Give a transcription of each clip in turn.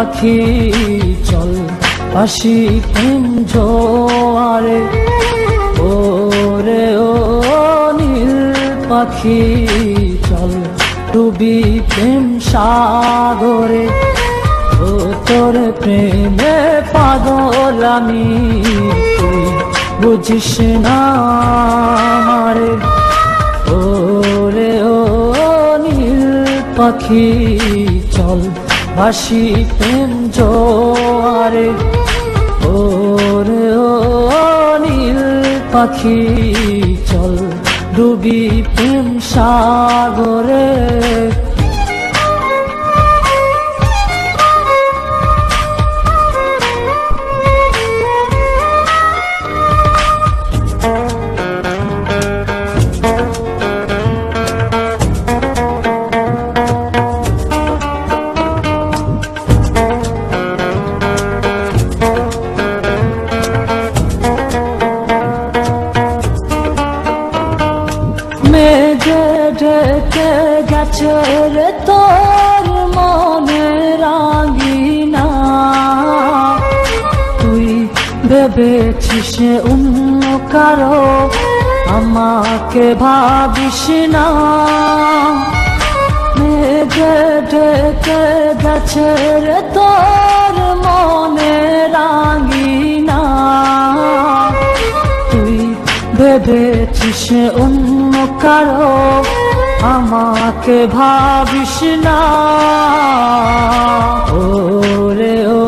পাখি চল ভাসি প্রেম জোয়ারে, ওরে ও নীল পাখি চল ডুবি প্রেম সাগরে। ও তোর প্রেমে পাগল আমি, তুই বুঝিস না আমারে। ওরে ও নীল পাখি চল ভাসি প্রেম জোয়ারে, ওরে ও নীল পাখি চল ডুবি প্রেম সাগরে। মেঘে ঢেকে গেছে রে তোর মনের রাঙিনা, তুই ভেবেছিস অন্য কারো, আমাকে ভাবিস না। মেঘে ঢেকে গেছে রে তোর মনের রাঙিনা, তুই ভেবেছিস অন্য কারো, আমাকে ভাবিস না। ওরে ও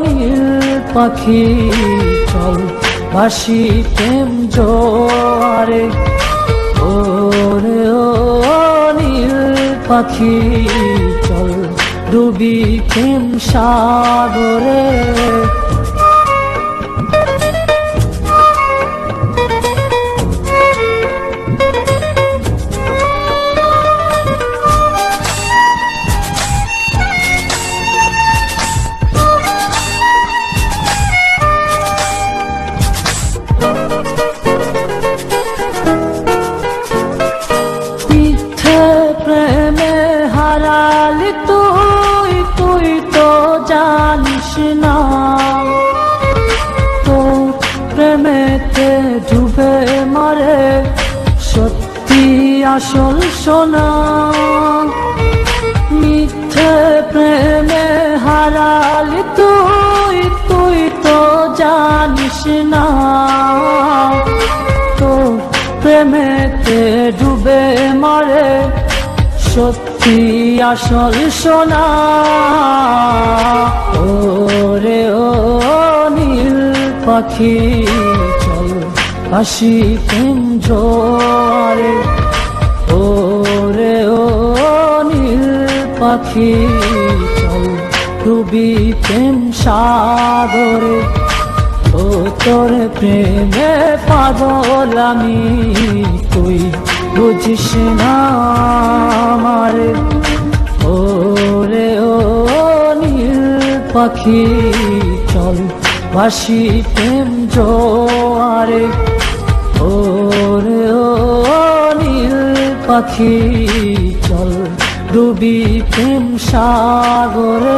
নীল পাখি চল ভাসি প্রেম জোয়ারে, ওরে ও নীল পাখি চল ডুবি প্রেম সাগরে। প্রেমে হারালি তুই, তুই তো জানিস না, তোর প্রেমেতে ডুবে মরে সত্যি আসল সোনা। মিথ্যে প্রেমে হারালি তুই, তুই তো জানিস না, তোর প্রেমেতে ডুবে মরে সত্যি আসল সোনা। ওরে ও নীল পাখি চল ভাসি প্রেম জোয়ারে, ওরে ও নীল পাখি চল ডুবি প্রেম সাগরে। ও তোর প্রেমে পাগল আমি, তুই বুঝিস না আমারে। ওরে ও নীল পাখি চল ভাসি প্রেম জোয়ারে, ওরে ও নীল পাখি চল ডুবি প্রেম সাগরে।